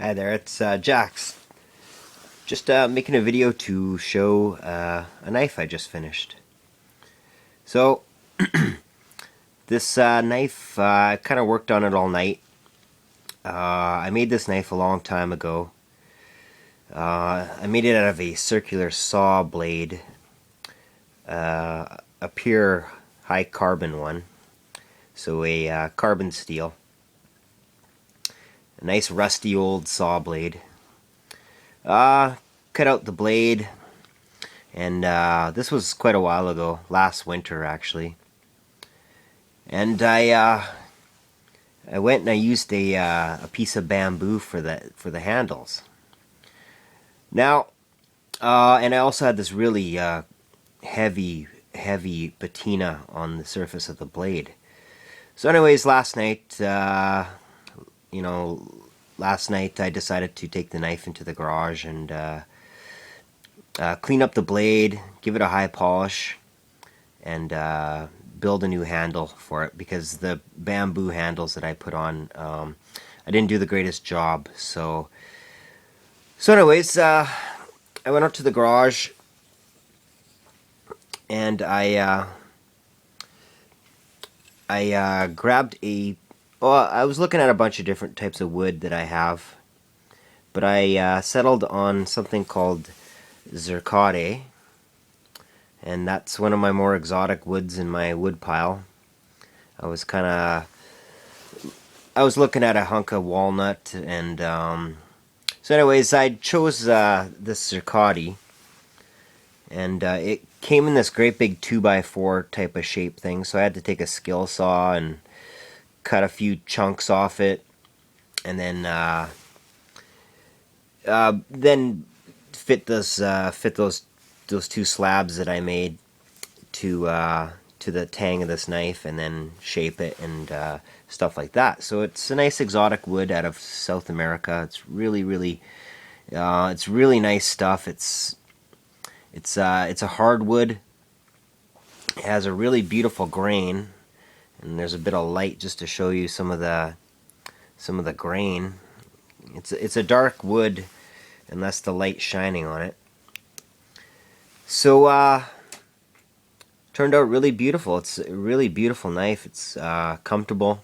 Hi there, it's Jax. Just making a video to show a knife I just finished. So, this knife, I kind of worked on it all night. I made this knife a long time ago. I made it out of a circular saw blade, a pure high carbon one, so a carbon steel. A nice rusty old saw blade. Cut out the blade, and this was quite a while ago, last winter actually. And I went and I used a piece of bamboo for the handles. Now, and I also had this really heavy patina on the surface of the blade. So, anyways, last night, last night I decided to take the knife into the garage and clean up the blade, give it a high polish, and build a new handle for it, because the bamboo handles that I put on, I didn't do the greatest job. So anyways, I went out to the garage and I grabbed a. Well, I was looking at a bunch of different types of wood that I have, but I settled on something called Zircote, and that's one of my more exotic woods in my wood pile. I was looking at a hunk of walnut, and so anyways, I chose this Zircote, and it came in this great big 2x4 type of shape thing, so I had to take a skill saw and cut a few chunks off it, and then fit those two slabs that I made to the tang of this knife, and then shape it and stuff like that. So it's a nice exotic wood out of South America. It's really it's really nice stuff. It's a hardwood. It has a really beautiful grain, and there's a bit of light just to show you some of the grain. It's a dark wood unless the light's shining on it. So turned out really beautiful. It's a really beautiful knife. It's comfortable.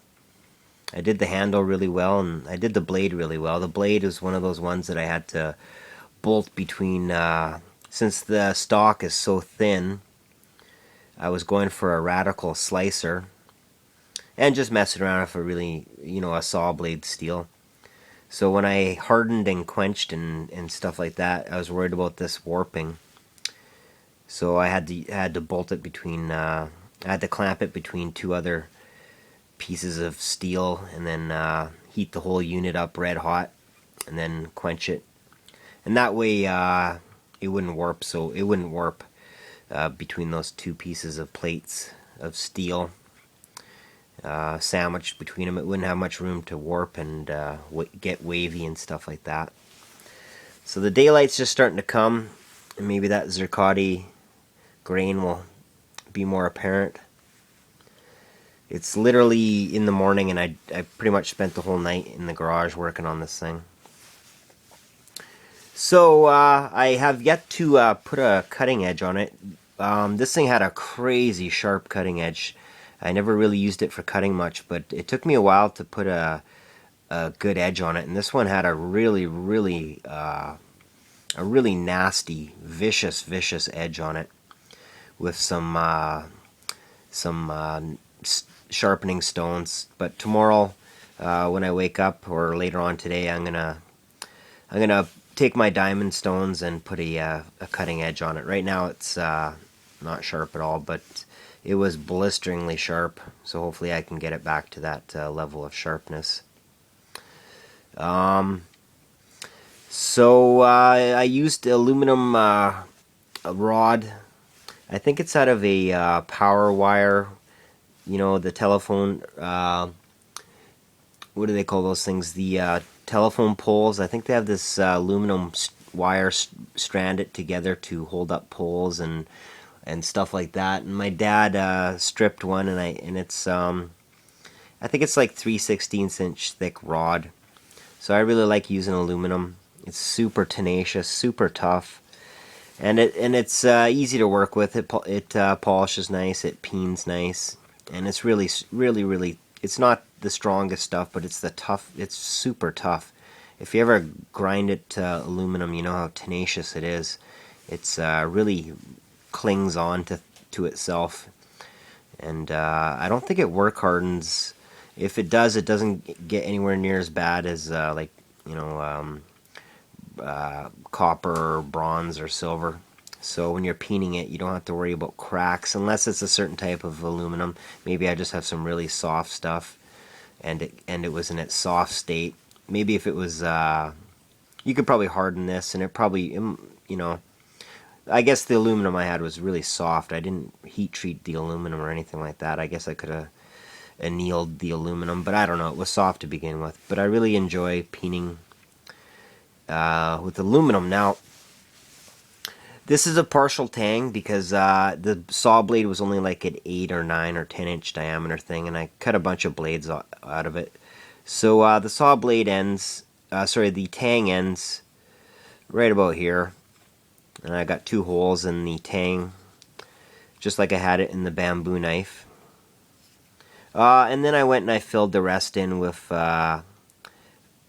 I did the handle really well, and I did the blade really well. The blade is one of those ones that I had to bolt between, since the stock is so thin. I was going for a radical slicer and just messing around with a really, a saw blade steel. So when I hardened and quenched and stuff like that, I was worried about this warping. So I had to bolt it between. I had to clamp it between two other pieces of steel, and then heat the whole unit up red hot, and then quench it. And that way, it wouldn't warp. So it wouldn't warp between those two pieces of plates of steel. Sandwiched between them, it wouldn't have much room to warp and get wavy and stuff like that. So the daylight's just starting to come, and maybe that Zircote grain will be more apparent. It's literally in the morning, and I pretty much spent the whole night in the garage working on this thing. So I have yet to put a cutting edge on it. This thing had a crazy sharp cutting edge. I never really used it for cutting much, but it took me a while to put a good edge on it. And this one had a really nasty, vicious edge on it, with some sharpening stones. But tomorrow, when I wake up, or later on today, I'm gonna take my diamond stones and put a cutting edge on it. Right now, it's not sharp at all, but it was blisteringly sharp, so hopefully I can get it back to that level of sharpness. So I used aluminum rod. I think it's out of a power wire. The telephone. What do they call those things? The telephone poles. I think they have this aluminum wire stranded together to hold up poles and stuff like that. And my dad stripped one, and it's I think it's like 3/16 inch thick rod. So I really like using aluminum. It's super tenacious, super tough, and it's easy to work with. It polishes nice, it peens nice, and it's really. It's not the strongest stuff, but it's the tough. It's super tough. If you ever grind it to aluminum, you know how tenacious it is. It's really clings on to itself, and I don't think it work hardens. If it does, it doesn't get anywhere near as bad as like you know copper or bronze or silver. So when you're peening it, you don't have to worry about cracks unless it's a certain type of aluminum. Maybe I just have some really soft stuff, and it was in its soft state. Maybe if it was, you could probably harden this, and it probably, you know, I guess the aluminum I had was really soft. I didn't heat treat the aluminum or anything like that. I guess I could have annealed the aluminum, but I don't know. It was soft to begin with. But I really enjoy peening with aluminum. Now, this is a partial tang because the saw blade was only like an 8 or 9 or 10 inch diameter thing, and I cut a bunch of blades out of it. So the saw blade ends, the tang ends right about here. And I got 2 holes in the tang, just like I had it in the bamboo knife. And then I went and I filled the rest in with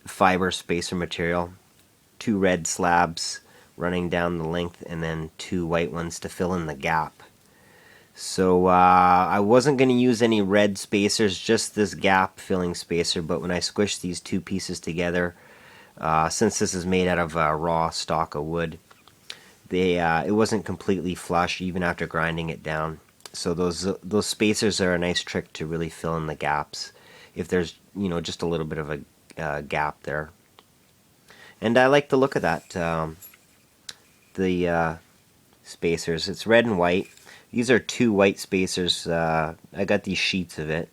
fiber spacer material. 2 red slabs running down the length, and then 2 white ones to fill in the gap. So I wasn't going to use any red spacers, just this gap filling spacer, but when I squished these 2 pieces together, since this is made out of raw stock of wood, it wasn't completely flush even after grinding it down. So those spacers are a nice trick to really fill in the gaps if there's just a little bit of a gap there. And I like the look of that. The spacers, it's red and white. These are 2 white spacers. I got these sheets of it.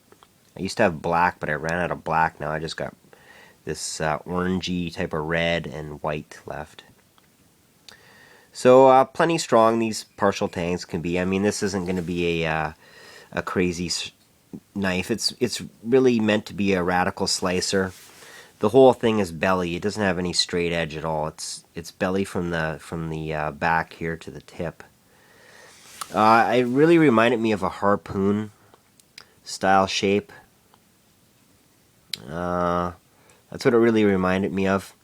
I used to have black, but I ran out of black. Now I just got this orangey type of red and white left. So plenty strong these partial tangs can be. I mean, this isn't going to be a crazy knife. It's really meant to be a radical slicer. The whole thing is belly. It doesn't have any straight edge at all. It's belly from the back here to the tip. It really reminded me of a harpoon style shape. That's what it really reminded me of,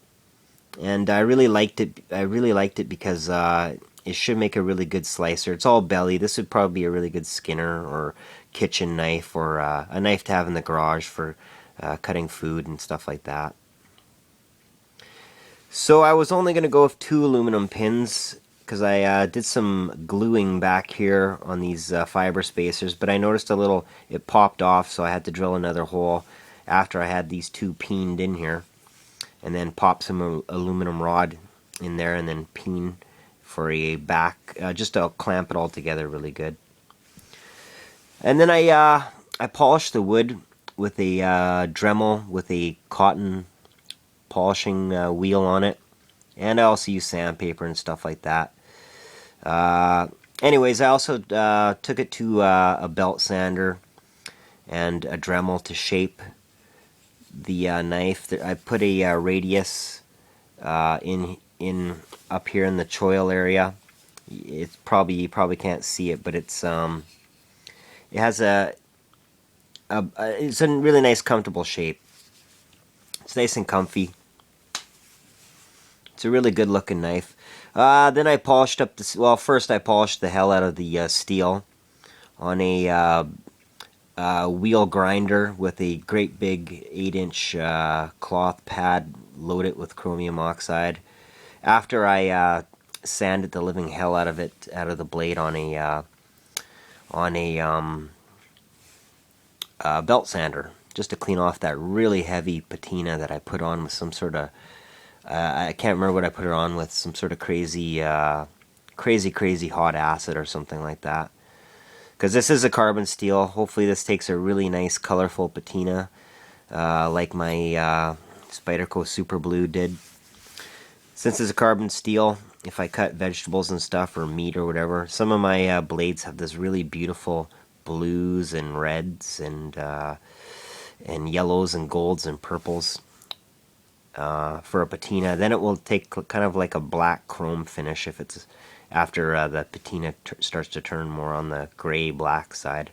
and I really liked it. I really liked it because it should make a really good slicer. It's all belly. This would probably be a really good skinner or kitchen knife, or a knife to have in the garage for cutting food and stuff like that. So I was only going to go with 2 aluminum pins because I did some gluing back here on these fiber spacers, but I noticed it popped off, so I had to drill another hole after I had these 2 peened in here, and then pop some aluminum rod in there, and then peen for a back, just to clamp it all together really good. And then I polished the wood with a Dremel with a cotton polishing wheel on it, and I also use sandpaper and stuff like that. Anyways, I also took it to a belt sander and a Dremel to shape the knife. I put a radius in up here in the choil area. You probably can't see it, but it has it's a really nice comfortable shape. It's nice and comfy. It's a really good looking knife. Then I polished up first I polished the hell out of the steel on a wheel grinder with a great big 8-inch cloth pad loaded with chromium oxide. After I sanded the living hell out of the blade on a belt sander, just to clean off that really heavy patina that I put on with some sort of I can't remember what I put it on with, some sort of crazy hot acid or something like that. Because this is a carbon steel. Hopefully this takes a really nice colorful patina, like my Spyderco Super Blue did. Since it's a carbon steel, if I cut vegetables and stuff, or meat or whatever, some of my blades have this really beautiful blues and reds and yellows and golds and purples. for a patina. Then it will take kind of like a black chrome finish if it's after the patina starts to turn more on the gray black side.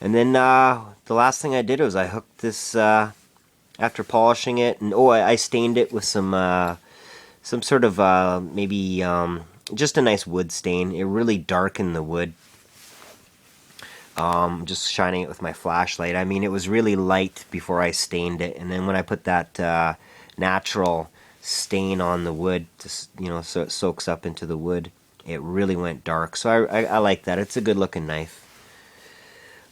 And then the last thing I did was I hooked this after polishing it, and I stained it with some sort of maybe just a nice wood stain. It really darkened the wood. Just shining it with my flashlight. I mean, it was really light before I stained it, and then when I put that natural stain on the wood, so it soaks up into the wood, it really went dark. So I like that. It's a good looking knife.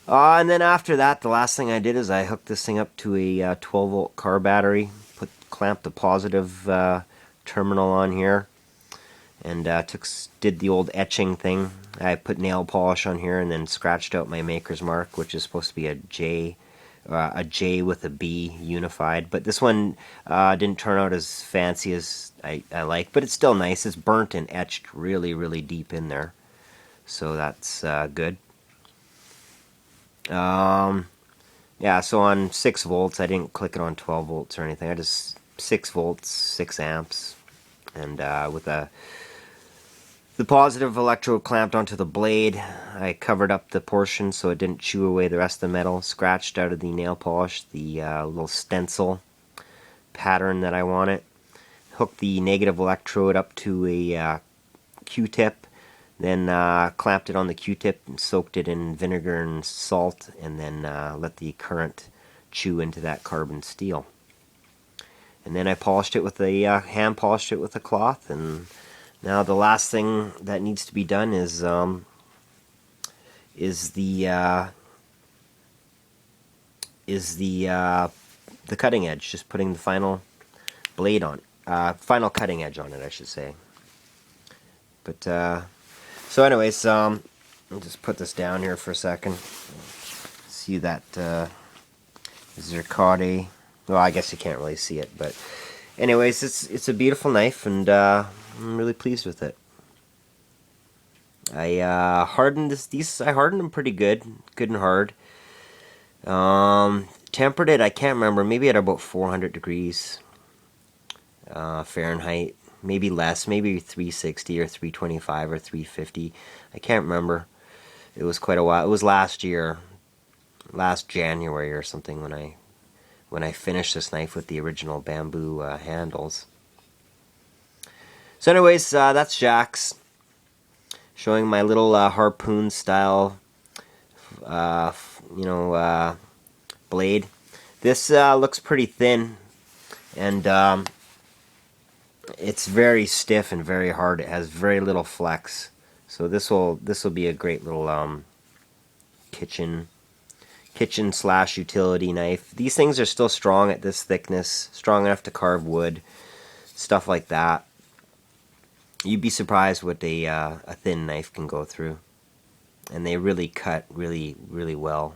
And then after that, the last thing I did is I hooked this thing up to a 12 volt car battery, clamped the positive terminal on here, and did the old etching thing. I put nail polish on here and then scratched out my maker's mark, which is supposed to be a J with a B unified. But this one didn't turn out as fancy as I like, but it's still nice. It's burnt and etched really, really deep in there, so that's good. Yeah, so on 6 volts, I didn't click it on 12 volts or anything. I just 6 volts, 6 amps, and with the positive electrode clamped onto the blade, I covered up the portion so it didn't chew away the rest of the metal. Scratched out of the nail polish the little stencil pattern that I wanted. Hooked the negative electrode up to a Q-tip, then clamped it on the Q-tip and soaked it in vinegar and salt, and then let the current chew into that carbon steel. And then I polished it with a hand polished it with a cloth. And now the last thing that needs to be done is the cutting edge. Just putting the final blade on, final cutting edge on it, I should say. But so, anyways, I'll just put this down here for a second. See that Zircote. Well, I guess you can't really see it, but anyways, it's a beautiful knife, and I'm really pleased with it. I hardened I hardened them pretty good and hard. Tempered it, I can't remember, maybe at about 400 degrees Fahrenheit, maybe less, maybe 360 or 325 or 350. I can't remember. It was quite a while. It was last January or something when I finished this knife with the original bamboo handles. So anyways, that's Jack's, showing my little harpoon style blade. This looks pretty thin, and it's very stiff and very hard. It has very little flex, so this will be a great little kitchen / utility knife. These things are still strong at this thickness, strong enough to carve wood, stuff like that. You'd be surprised what a thin knife can go through, and they really cut really, really well.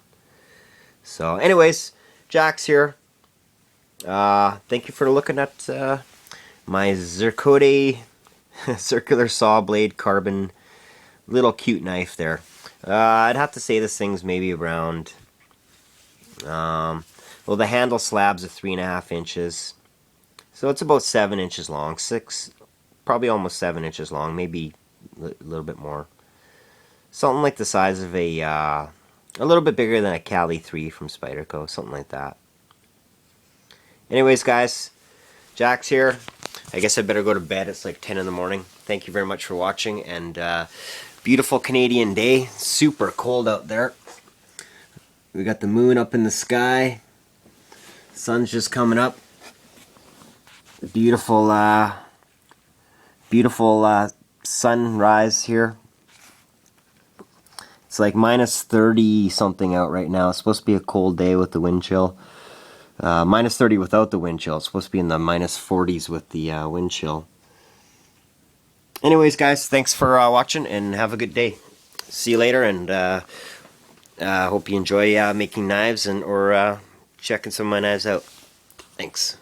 So anyways, Jack's here. Thank you for looking at my Zircote circular saw blade carbon little cute knife there. I'd have to say this thing's maybe around, well, the handle slabs are 3.5 inches, so it's about 7 inches long, probably almost 7 inches long, maybe a little bit more. Something like the size of a little bit bigger than a Cali 3 from Spyderco, something like that. Anyways, guys, Jack's here. I guess I better go to bed. It's like 10 in the morning. Thank you very much for watching, and beautiful Canadian day. Super cold out there. We got the moon up in the sky. Sun's just coming up. Beautiful sunrise here. It's like minus 30 something out right now. It's supposed to be a cold day with the wind chill. Minus 30 without the wind chill. It's supposed to be in the minus 40s with the wind chill. Anyways, guys, thanks for watching, and have a good day. See you later, and hope you enjoy making knives or checking some of my knives out. Thanks.